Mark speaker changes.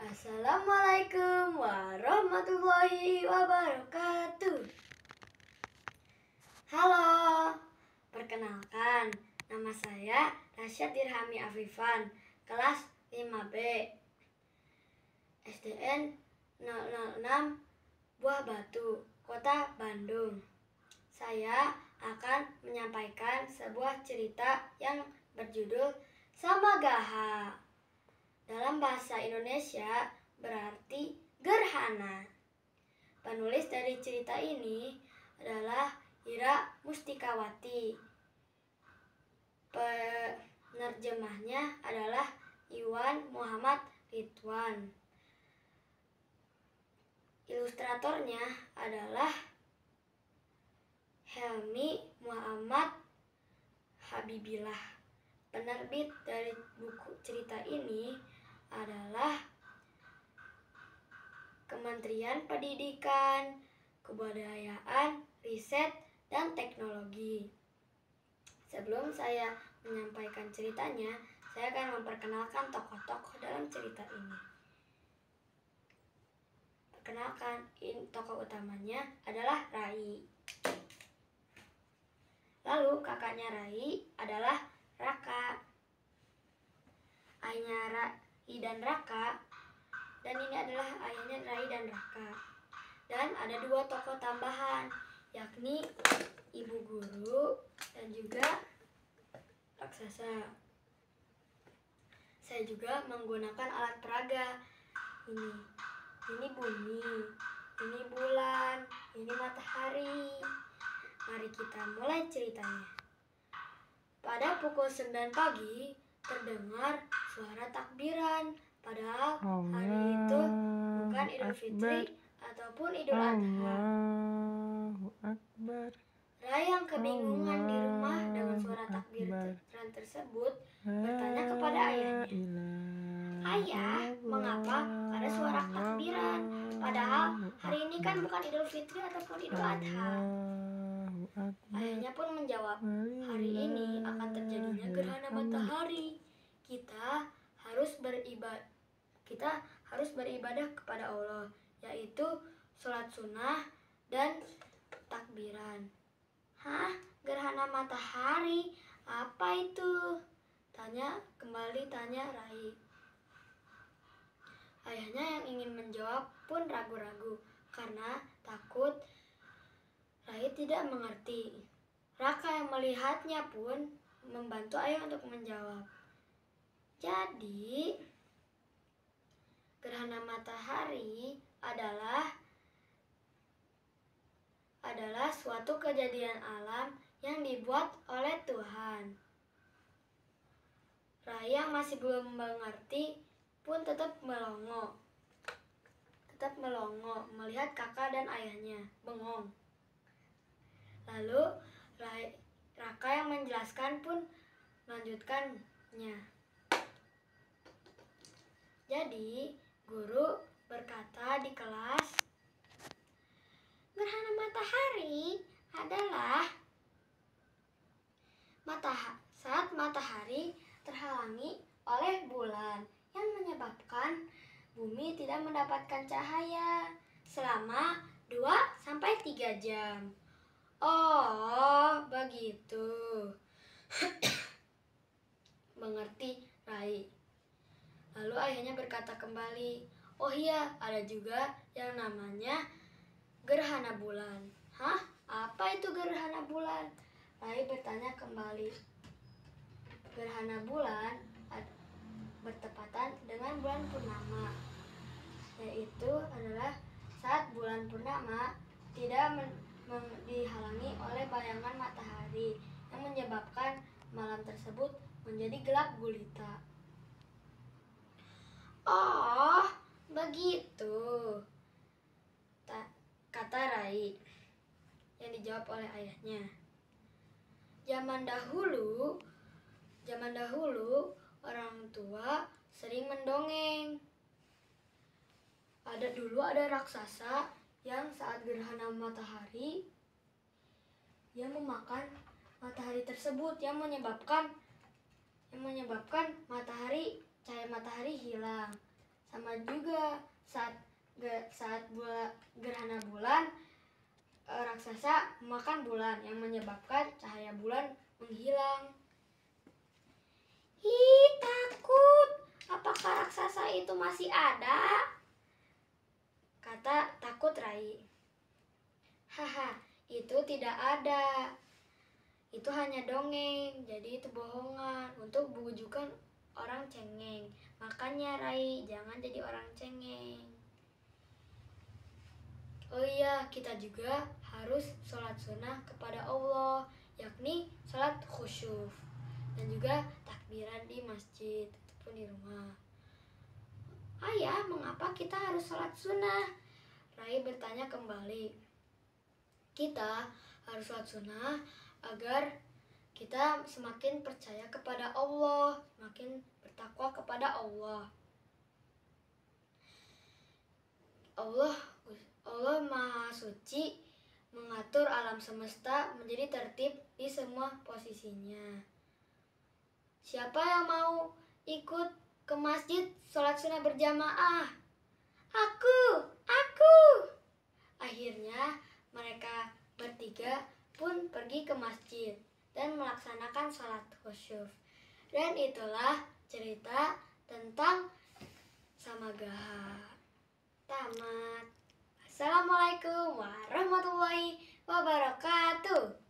Speaker 1: Assalamualaikum warahmatullahi wabarakatuh. Halo, perkenalkan, nama saya Rasyad Dirhami Afifan, kelas 5B, SDN 006 Buah Batu, Kota Bandung. Saya akan menyampaikan sebuah cerita yang berjudul Samagaha. Dalam bahasa Indonesia berarti gerhana. Penulis dari cerita ini adalah Ira Mustikawati. Penerjemahnya adalah Iwan Muhammad Ridwan. Ilustratornya adalah Helmi Muhammad Habibillah. Penerbit dari buku cerita ini adalah Kementerian Pendidikan, Kebudayaan, Riset, dan Teknologi. Sebelum saya menyampaikan ceritanya, saya akan memperkenalkan tokoh-tokoh dalam cerita ini. Perkenalkan, tokoh utamanya adalah Rai. Lalu kakaknya Rai adalah Raka. Ayahnya Rai dan Raka. Dan ini adalah ayahnya Rai dan Raka. Dan ada dua tokoh tambahan, yakni ibu guru dan juga raksasa. Saya juga menggunakan alat peraga. Ini bumi, ini bulan, ini matahari. Mari kita mulai ceritanya. Pada pukul 9 pagi terdengar suara takbiran. Padahal hari itu bukan Idul Fitri ataupun Idul Adha. Rai yang kebingungan di rumah dengan suara takbiran tersebut bertanya kepada ayahnya, "Ayah, mengapa ada suara takbiran? Padahal hari ini kan bukan Idul Fitri ataupun Idul Adha." Ayahnya pun menjawab, "Hari ini akan terjadinya gerhana matahari. Kita harus beribadah kepada Allah, yaitu sholat sunnah dan takbiran." "Hah? Gerhana matahari? Apa itu?" tanya Rai. Ayahnya yang ingin menjawab pun ragu-ragu karena takut Rai tidak mengerti. Raka yang melihatnya pun membantu ayah untuk menjawab. Jadi, gerhana matahari adalah suatu kejadian alam yang dibuat oleh Tuhan. Rai yang masih belum mengerti pun tetap melongo melihat kakak dan ayahnya bengong. Lalu Raka yang menjelaskan pun melanjutkannya. Jadi, guru berkata di kelas, gerhana matahari adalah saat matahari terhalangi oleh bulan yang menyebabkan bumi tidak mendapatkan cahaya selama 2-3 jam. Oh, begitu. Mengerti Rai. Lalu ayahnya berkata kembali, "Oh iya, ada juga yang namanya gerhana bulan." "Hah? Apa itu gerhana bulan?" Rai bertanya kembali. Gerhana bulan bertepatan dengan bulan purnama, yaitu adalah saat bulan purnama tidak dihalangi oleh bayangan matahari yang menyebabkan malam tersebut menjadi gelap gulita. Oh, begitu, kata Rai yang dijawab oleh ayahnya. Zaman dahulu orang tua sering mendongeng. Ada raksasa yang saat gerhana matahari ia memakan matahari tersebut yang menyebabkan cahaya matahari hilang Sama juga saat gerhana bulan, raksasa memakan bulan yang menyebabkan cahaya bulan menghilang. Ih, takut. Apakah raksasa itu masih ada? Kata takut Rai. Haha, itu tidak ada. Itu hanya dongeng, jadi itu bohongan untuk bujukan orang cengeng. Makanya Rai, jangan jadi orang cengeng. Oh iya, kita juga harus sholat sunnah kepada Allah, yakni sholat khusyuf. Dan juga takbiran di masjid ataupun di rumah. Ayah, mengapa kita harus sholat sunnah? Rai bertanya kembali. Kita harus sholat sunnah agar kita semakin percaya kepada Allah, semakin bertakwa kepada Allah. Allah Maha Suci mengatur alam semesta menjadi tertib di semua posisinya. Siapa yang mau ikut ke masjid sholat sunnah berjamaah? Aku. Akhirnya mereka bertiga pun pergi ke masjid dan melaksanakan sholat khusyuf. Dan itulah cerita tentang Samagaha. Tamat. Assalamualaikum warahmatullahi wabarakatuh.